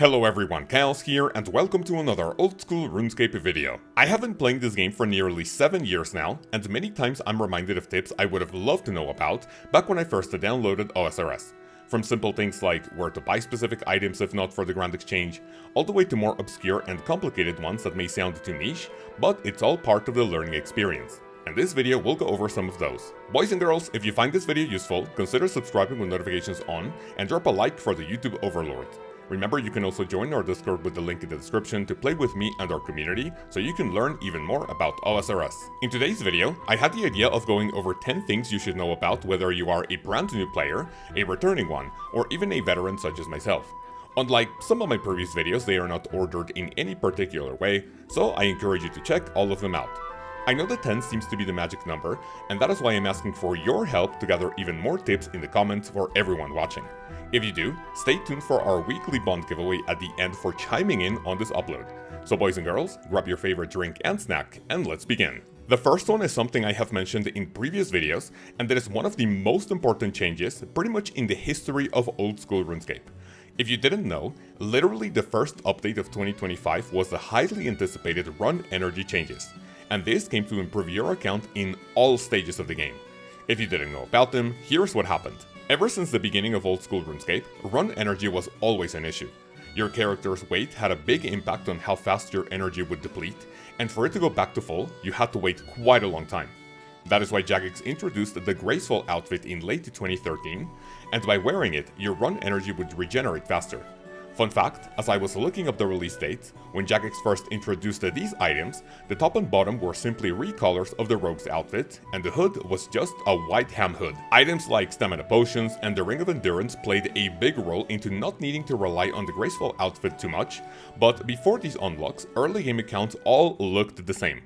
Hello everyone, Kaoz here, and welcome to another old school RuneScape video. I have been playing this game for nearly 7 years now, and many times I'm reminded of tips I would have loved to know about back when I first downloaded OSRS. From simple things like where to buy specific items if not for the Grand Exchange, all the way to more obscure and complicated ones that may sound too niche, but it's all part of the learning experience. And this video will go over some of those. Boys and girls, if you find this video useful, consider subscribing with notifications on, and drop a like for the YouTube overlord. Remember, you can also join our Discord with the link in the description to play with me and our community, so you can learn even more about OSRS. In today's video, I had the idea of going over 10 things you should know about whether you are a brand new player, a returning one, or even a veteran such as myself. Unlike some of my previous videos, they are not ordered in any particular way, so I encourage you to check all of them out. I know that 10 seems to be the magic number, and that is why I'm asking for your help to gather even more tips in the comments for everyone watching. If you do, stay tuned for our weekly bond giveaway at the end for chiming in on this upload. So boys and girls, grab your favorite drink and snack, and let's begin. The first one is something I have mentioned in previous videos, and that is one of the most important changes pretty much in the history of old school RuneScape. If you didn't know, literally the first update of 2025 was the highly anticipated run energy changes. And this came to improve your account in all stages of the game. If you didn't know about them, here's what happened. Ever since the beginning of old school RuneScape, run energy was always an issue. Your character's weight had a big impact on how fast your energy would deplete, and for it to go back to full, you had to wait quite a long time. That is why Jagex introduced the graceful outfit in late 2013, and by wearing it, your run energy would regenerate faster. Fun fact, as I was looking up the release dates, when Jagex first introduced these items, the top and bottom were simply recolors of the rogue's outfit, and the hood was just a white ham hood. Items like stamina potions and the Ring of Endurance played a big role into not needing to rely on the graceful outfit too much, but before these unlocks, early game accounts all looked the same.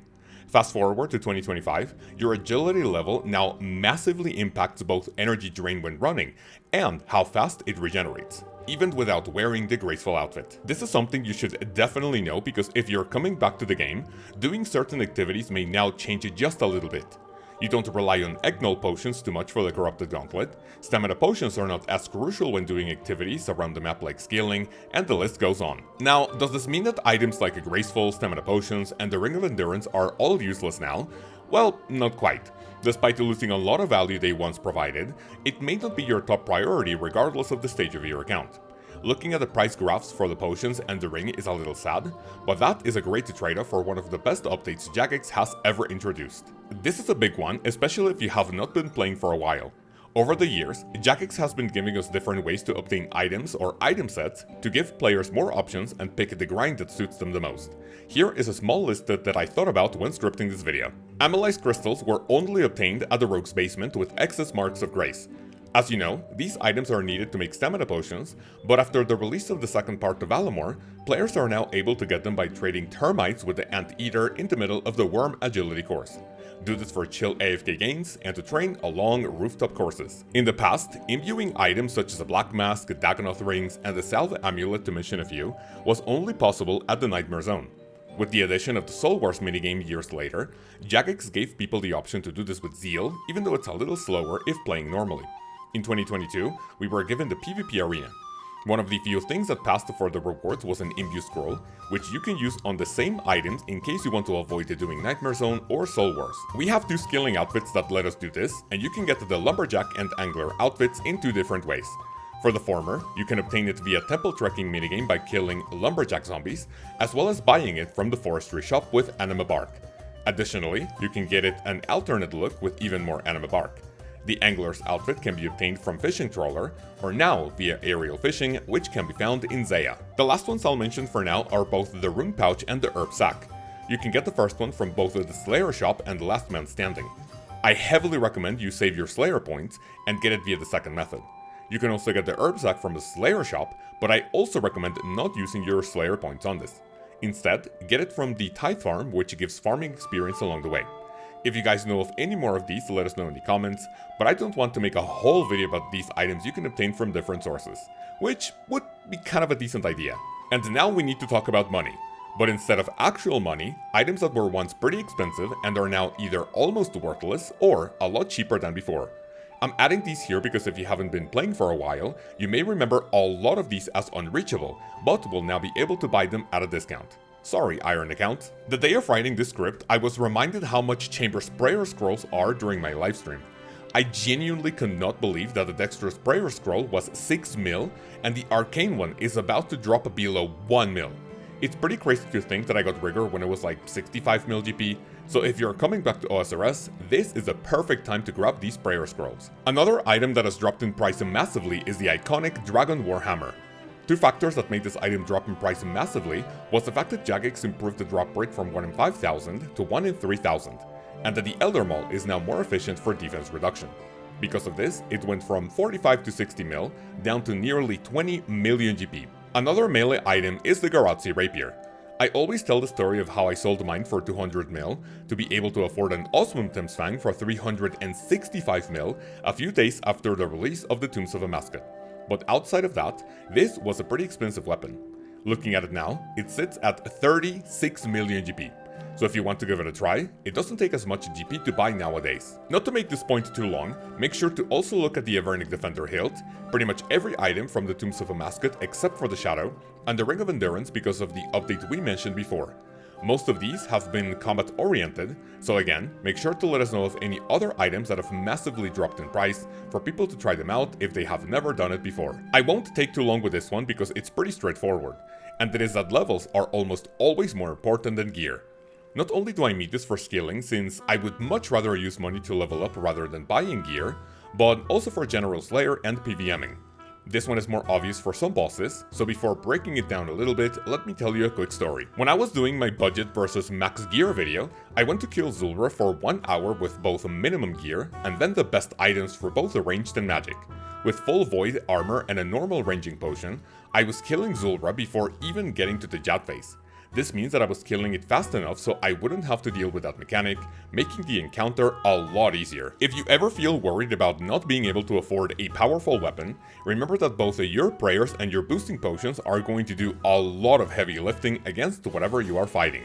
Fast forward to 2025, your agility level now massively impacts both energy drain when running and how fast it regenerates, even without wearing the graceful outfit. This is something you should definitely know, because if you're coming back to the game, doing certain activities may now change it just a little bit. You don't rely on Eggnol potions too much for the Corrupted Gauntlet, stamina potions are not as crucial when doing activities around the map like scaling, and the list goes on. Now, does this mean that items like Graceful, stamina potions, and the Ring of Endurance are all useless now? Well, not quite. Despite losing a lot of value they once provided, it may not be your top priority regardless of the stage of your account. Looking at the price graphs for the potions and the ring is a little sad, but that is a great trade-off for one of the best updates Jagex has ever introduced. This is a big one, especially if you have not been playing for a while. Over the years, Jagex has been giving us different ways to obtain items or item sets to give players more options and pick the grind that suits them the most. Here is a small list that I thought about when scripting this video. Amylized crystals were only obtained at the rogue's basement with excess marks of grace. As you know, these items are needed to make stamina potions, but after the release of the second part of Valamor, players are now able to get them by trading termites with the Anteater in the middle of the Worm agility course. Do this for chill AFK gains and to train along rooftop courses. In the past, imbuing items such as a Black Mask, Dagonoth rings, and the Salve amulet to mention a few, was only possible at the Nightmare Zone. With the addition of the Soul Wars minigame years later, Jagex gave people the option to do this with Zeal, even though it's a little slower if playing normally. In 2022, we were given the PvP arena. One of the few things that passed for the rewards was an imbue scroll, which you can use on the same items in case you want to avoid doing Nightmare Zone or Soul Wars. We have two skilling outfits that let us do this, and you can get the Lumberjack and Angler outfits in two different ways. For the former, you can obtain it via temple trekking minigame by killing Lumberjack zombies, as well as buying it from the forestry shop with Anima Bark. Additionally, you can get it an alternate look with even more Anima Bark. The Angler's outfit can be obtained from Fishing Trawler, or now via aerial fishing, which can be found in Zeah. The last ones I'll mention for now are both the Rune Pouch and the Herb Sack. You can get the first one from both the Slayer shop and the Last Man Standing. I heavily recommend you save your Slayer points and get it via the second method. You can also get the Herb Sack from the Slayer shop, but I also recommend not using your Slayer points on this. Instead, get it from the Tithe Farm, which gives farming experience along the way. If you guys know of any more of these, let us know in the comments, but I don't want to make a whole video about these items you can obtain from different sources, which would be kind of a decent idea. And now we need to talk about money. But instead of actual money, items that were once pretty expensive and are now either almost worthless or a lot cheaper than before. I'm adding these here because if you haven't been playing for a while, you may remember a lot of these as unreachable, but will now be able to buy them at a discount. Sorry, Iron account. The day of writing this script, I was reminded how much Chamber Sprayer Scrolls are during my livestream. I genuinely could not believe that the Dexter Sprayer Scroll was 6 mil, and the Arcane one is about to drop below 1 mil. It's pretty crazy to think that I got Rigor when it was like 65 mil GP, so if you're coming back to OSRS, this is a perfect time to grab these Sprayer Scrolls. Another item that has dropped in price massively is the iconic Dragon Warhammer. Two factors that made this item drop in price massively was the fact that Jagex improved the drop rate from 1 in 5,000 to 1 in 3,000, and that the Elder Maul is now more efficient for defense reduction. Because of this, it went from 45 to 60 mil, down to nearly 20 million GP. Another melee item is the Garazzi Rapier. I always tell the story of how I sold mine for 200 mil to be able to afford an Osmum Timsfang for 365 mil a few days after the release of the Tombs of a Mascot. But outside of that, this was a pretty expensive weapon. Looking at it now, it sits at 36 million GP. So if you want to give it a try, it doesn't take as much GP to buy nowadays. Not to make this point too long, make sure to also look at the Avernic Defender hilt, pretty much every item from the Tombs of a Mascot except for the Shadow, and the Ring of Endurance because of the update we mentioned before. Most of these have been combat oriented, so again, make sure to let us know of any other items that have massively dropped in price for people to try them out if they have never done it before. I won't take too long with this one because it's pretty straightforward, and it is that levels are almost always more important than gear. Not only do I need this for scaling, since I would much rather use money to level up rather than buying gear, but also for General Slayer and PVMing. This one is more obvious for some bosses, so before breaking it down a little bit, let me tell you a quick story. When I was doing my budget versus max gear video, I went to kill Zulrah for 1 hour with both minimum gear and then the best items for both the ranged and magic. With full void armor and a normal ranging potion, I was killing Zulrah before even getting to the Jad phase. This means that I was killing it fast enough so I wouldn't have to deal with that mechanic, making the encounter a lot easier. If you ever feel worried about not being able to afford a powerful weapon, remember that both your prayers and your boosting potions are going to do a lot of heavy lifting against whatever you are fighting.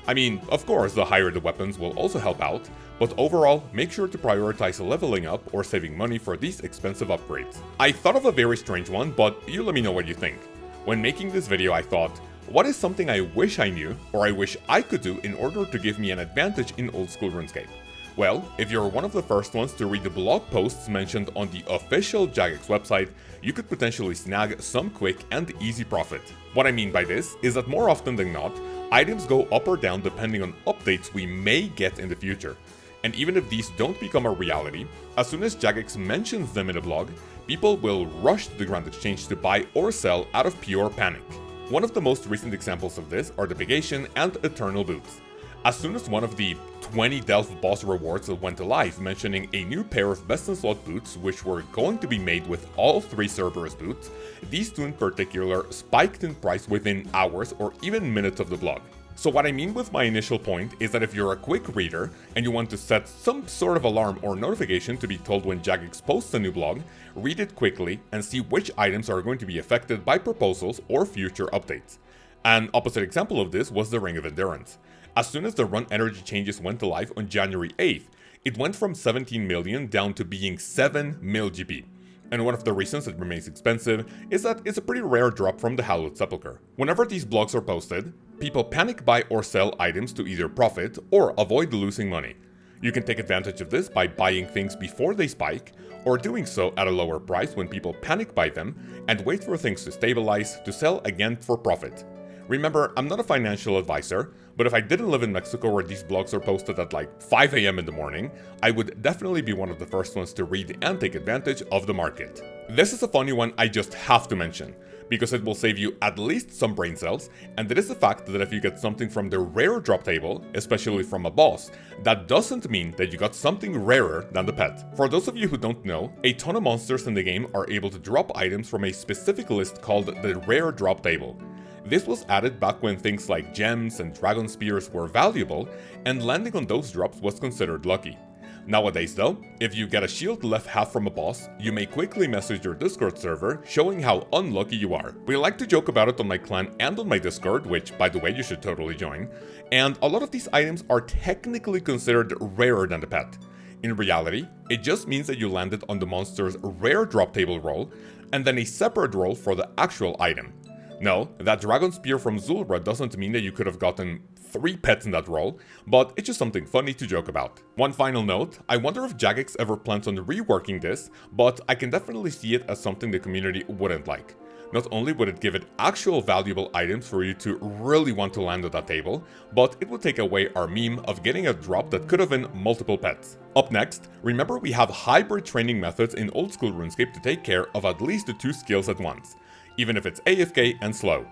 I mean, of course, the higher the weapons will also help out, but overall, make sure to prioritize leveling up or saving money for these expensive upgrades. I thought of a very strange one, but you let me know what you think. When making this video, I thought, what is something I wish I knew, or I wish I could do in order to give me an advantage in old school RuneScape? Well, if you're one of the first ones to read the blog posts mentioned on the official Jagex website, you could potentially snag some quick and easy profit. What I mean by this is that more often than not, items go up or down depending on updates we may get in the future. And even if these don't become a reality, as soon as Jagex mentions them in a blog, people will rush to the Grand Exchange to buy or sell out of pure panic. One of the most recent examples of this are the Pegation and Eternal Boots. As soon as one of the 20 Delph boss rewards went live mentioning a new pair of best in slot boots which were going to be made with all 3 Cerberus boots, these two in particular spiked in price within hours or even minutes of the blog. So what I mean with my initial point is that if you're a quick reader and you want to set some sort of alarm or notification to be told when Jagex posts a new blog, read it quickly and see which items are going to be affected by proposals or future updates. An opposite example of this was the Ring of Endurance. As soon as the run energy changes went live on January 8th, it went from 17 million down to being 7 mil GP. And one of the reasons it remains expensive is that it's a pretty rare drop from the Hallowed Sepulchre. Whenever these blogs are posted, people panic buy or sell items to either profit or avoid losing money. You can take advantage of this by buying things before they spike, or doing so at a lower price when people panic buy them, and wait for things to stabilize to sell again for profit. Remember, I'm not a financial advisor, but if I didn't live in Mexico where these blogs are posted at like 5 AM in the morning, I would definitely be one of the first ones to read and take advantage of the market. This is a funny one I just have to mention, because it will save you at least some brain cells, and it is the fact that if you get something from the rare drop table, especially from a boss, that doesn't mean that you got something rarer than the pet. For those of you who don't know, a ton of monsters in the game are able to drop items from a specific list called the rare drop table. This was added back when things like gems and dragon spears were valuable, and landing on those drops was considered lucky. Nowadays though, if you get a shield left half from a boss, you may quickly message your Discord server showing how unlucky you are. We like to joke about it on my clan and on my Discord, which by the way you should totally join, and a lot of these items are technically considered rarer than the pet. In reality, it just means that you landed on the monster's rare drop table roll, and then a separate roll for the actual item. No, that dragon spear from Zulra doesn't mean that you could have gotten 3 pets in that roll, but it's just something funny to joke about. One final note, I wonder if Jagex ever plans on reworking this, but I can definitely see it as something the community wouldn't like. Not only would it give it actual valuable items for you to really want to land at that table, but it would take away our meme of getting a drop that could have been multiple pets. Up next, remember we have hybrid training methods in old school RuneScape to take care of at least the 2 skills at once, even if it's AFK and slow.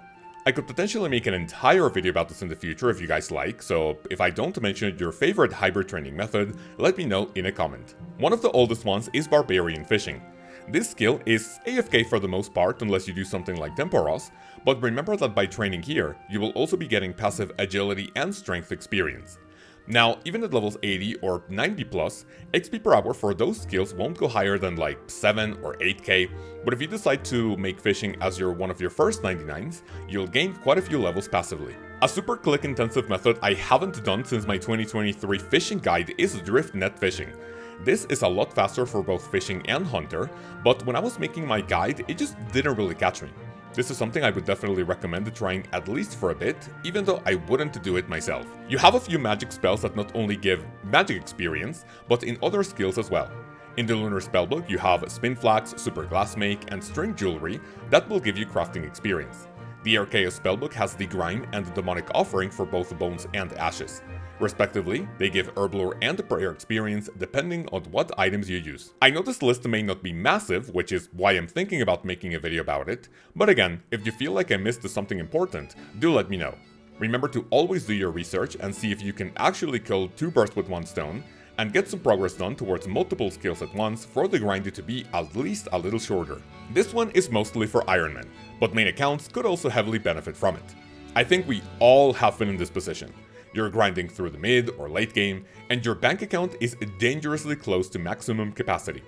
I could potentially make an entire video about this in the future if you guys like, so if I don't mention your favorite hybrid training method, let me know in a comment. One of the oldest ones is Barbarian Fishing. This skill is AFK for the most part unless you do something like Temporos, but remember that by training here, you will also be getting passive agility and strength experience. Now, even at levels 80 or 90 plus, XP per hour for those skills won't go higher than like 7 or 8k, but if you decide to make fishing as one of your first 99s, you'll gain quite a few levels passively. A super click intensive method I haven't done since my 2023 fishing guide is drift net fishing. This is a lot faster for both fishing and hunter, but when I was making my guide, it just didn't really catch me. This is something I would definitely recommend trying at least for a bit, even though I wouldn't do it myself. You have a few magic spells that not only give magic experience, but in other skills as well. In the Lunar Spellbook, you have Spin Flax, Super Glass Make, and String Jewelry that will give you crafting experience. The Archaeus Spellbook has the Grime and the Demonic Offering for both Bones and Ashes. Respectively, they give Herblore and Prayer experience depending on what items you use. I know this list may not be massive, which is why I'm thinking about making a video about it, but again, if you feel like I missed something important, do let me know. Remember to always do your research and see if you can actually kill 2 birds with 1 stone, and get some progress done towards multiple skills at once for the grind to be at least a little shorter. This one is mostly for Ironmen, but main accounts could also heavily benefit from it. I think we all have been in this position. You're grinding through the mid or late game, and your bank account is dangerously close to maximum capacity.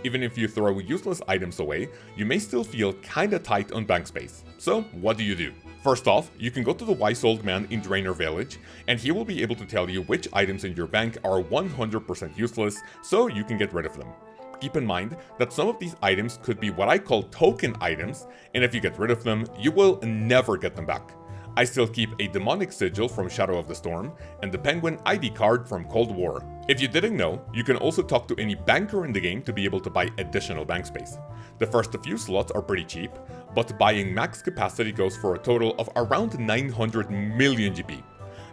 Even if you throw useless items away, you may still feel kinda tight on bank space. So what do? First off, you can go to the wise old man in Draenor Village, and he will be able to tell you which items in your bank are 100% useless, so you can get rid of them. Keep in mind that some of these items could be what I call token items, and if you get rid of them, you will never get them back. I still keep a demonic sigil from Shadow of the Storm, and the penguin ID card from Cold War. If you didn't know, you can also talk to any banker in the game to be able to buy additional bank space. The first few slots are pretty cheap, but buying max capacity goes for a total of around 900 million GP.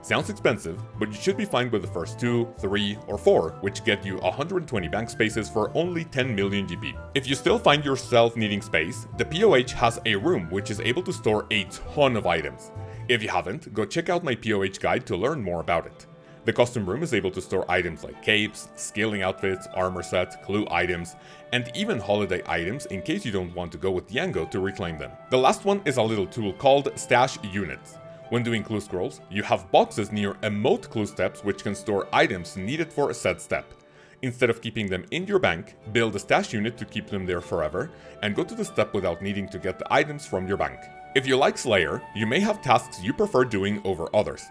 Sounds expensive, but you should be fine with the first 2, 3, or 4, which get you 120 bank spaces for only 10 million GP. If you still find yourself needing space, the POH has a room which is able to store a ton of items. If you haven't, go check out my POH guide to learn more about it. The custom room is able to store items like capes, scaling outfits, armor sets, clue items, and even holiday items in case you don't want to go with Yango to reclaim them. The last one is a little tool called Stash Units. When doing clue scrolls, you have boxes near emote clue steps which can store items needed for a said step. Instead of keeping them in your bank, build a stash unit to keep them there forever, and go to the step without needing to get the items from your bank. If you like Slayer, you may have tasks you prefer doing over others.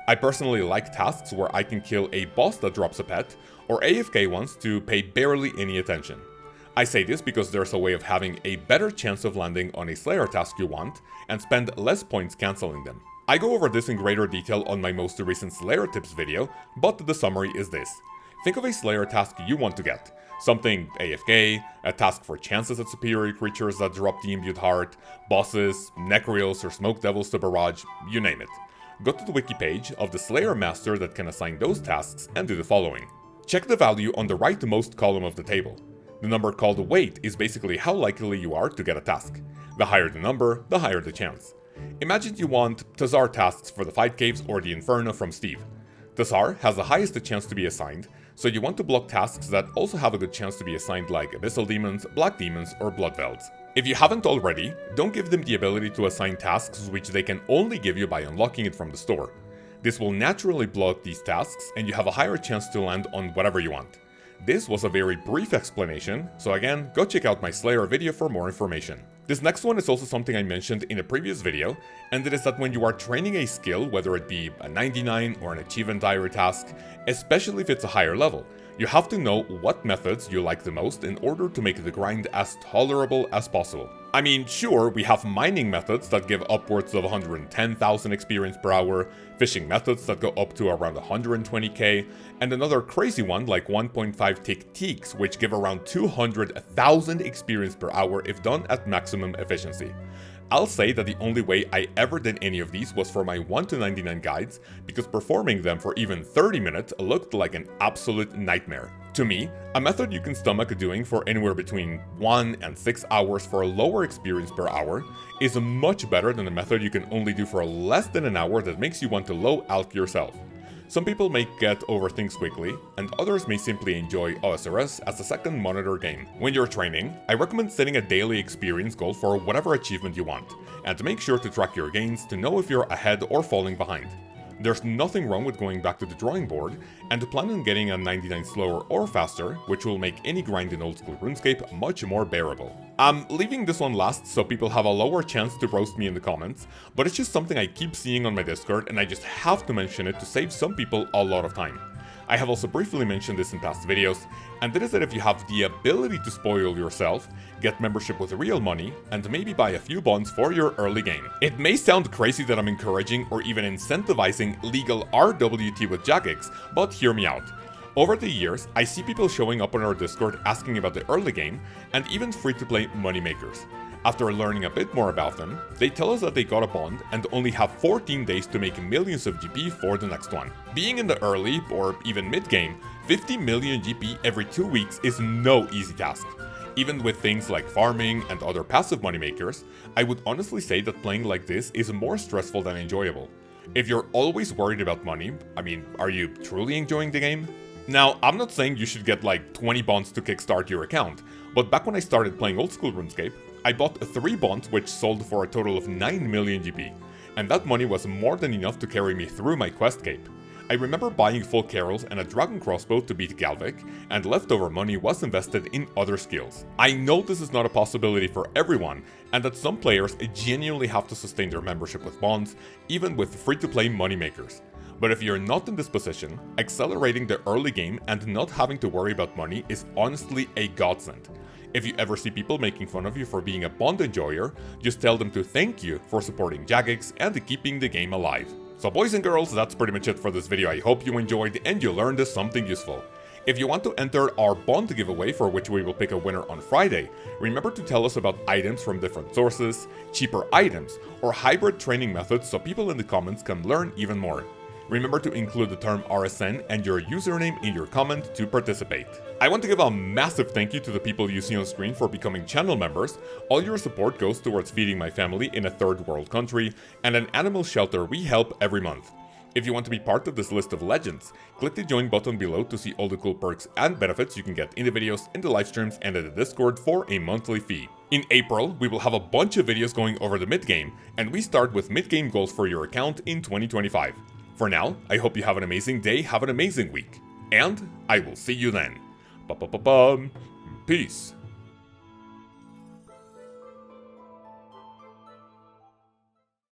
I personally like tasks where I can kill a boss that drops a pet, or AFK ones to pay barely any attention. I say this because there's a way of having a better chance of landing on a Slayer task you want, and spend less points cancelling them. I go over this in greater detail on my most recent Slayer tips video, but the summary is this. Think of a Slayer task you want to get. Something AFK, a task for chances at superior creatures that drop the imbued heart, bosses, Necreals or Smoke Devils to barrage, you name it. Go to the wiki page of the Slayer master that can assign those tasks and do the following. Check the value on the rightmost column of the table. The number called weight is basically how likely you are to get a task. The higher the number, the higher the chance. Imagine you want Tazar tasks for the Fight Caves or the Inferno from Steve. Tazar has the highest chance to be assigned, so you want to block tasks that also have a good chance to be assigned like Abyssal Demons, Black Demons, or Bloodvelds. If you haven't already, don't give them the ability to assign tasks which they can only give you by unlocking it from the store. This will naturally block these tasks and you have a higher chance to land on whatever you want. This was a very brief explanation, so again, go check out my Slayer video for more information. This next one is also something I mentioned in a previous video, and it is that when you are training a skill, whether it be a 99 or an achievement diary task, especially if it's a higher level, you have to know what methods you like the most in order to make the grind as tolerable as possible. I mean, sure, we have mining methods that give upwards of 110,000 experience per hour, fishing methods that go up to around 120k, and another crazy one like 1.5 tick teaks, which give around 200,000 experience per hour if done at maximum efficiency. I'll say that the only way I ever did any of these was for my 1 to 99 guides, because performing them for even 30 minutes looked like an absolute nightmare. To me, a method you can stomach doing for anywhere between 1 and 6 hours for a lower experience per hour is much better than a method you can only do for less than an hour that makes you want to low alch yourself. Some people may get over things quickly, and others may simply enjoy OSRS as a second monitor game. When you're training, I recommend setting a daily experience goal for whatever achievement you want, and make sure to track your gains to know if you're ahead or falling behind. There's nothing wrong with going back to the drawing board, and plan on getting a 99 slower or faster, which will make any grind in old school RuneScape much more bearable. I'm leaving this one last so people have a lower chance to roast me in the comments, but it's just something I keep seeing on my Discord and I just have to mention it to save some people a lot of time. I have also briefly mentioned this in past videos, and that is that if you have the ability to spoil yourself, get membership with real money, and maybe buy a few bonds for your early game. It may sound crazy that I'm encouraging or even incentivizing legal RWT with Jagex, but hear me out. Over the years, I see people showing up on our Discord asking about the early game, and even free-to-play moneymakers. After learning a bit more about them, they tell us that they got a bond and only have 14 days to make millions of GP for the next one. Being in the early, or even mid-game, 50 million GP every 2 weeks is no easy task. Even with things like farming and other passive moneymakers, I would honestly say that playing like this is more stressful than enjoyable. If you're always worried about money, I mean, are you truly enjoying the game? Now, I'm not saying you should get like 20 bonds to kickstart your account, but back when I started playing old school RuneScape, I bought 3 bonds which sold for a total of 9 million GP, and that money was more than enough to carry me through my quest cape. I remember buying full carols and a dragon crossbow to beat Galvik, and leftover money was invested in other skills. I know this is not a possibility for everyone, and that some players genuinely have to sustain their membership with bonds, even with free-to-play moneymakers. But if you're not in this position, accelerating the early game and not having to worry about money is honestly a godsend. If you ever see people making fun of you for being a bond enjoyer, just tell them to thank you for supporting Jagex and keeping the game alive. So boys and girls, that's pretty much it for this video. I hope you enjoyed and you learned something useful. If you want to enter our bond giveaway, for which we will pick a winner on Friday, remember to tell us about items from different sources, cheaper items, or hybrid training methods so people in the comments can learn even more. Remember to include the term RSN and your username in your comment to participate. I want to give a massive thank you to the people you see on screen for becoming channel members. All your support goes towards feeding my family in a third world country and an animal shelter we help every month. If you want to be part of this list of legends, click the join button below to see all the cool perks and benefits you can get in the videos, in the live streams, and in the Discord for a monthly fee. In April, we will have a bunch of videos going over the mid-game, and we start with mid-game goals for your account in 2025. For now, I hope you have an amazing day, have an amazing week, and I will see you then. Peace.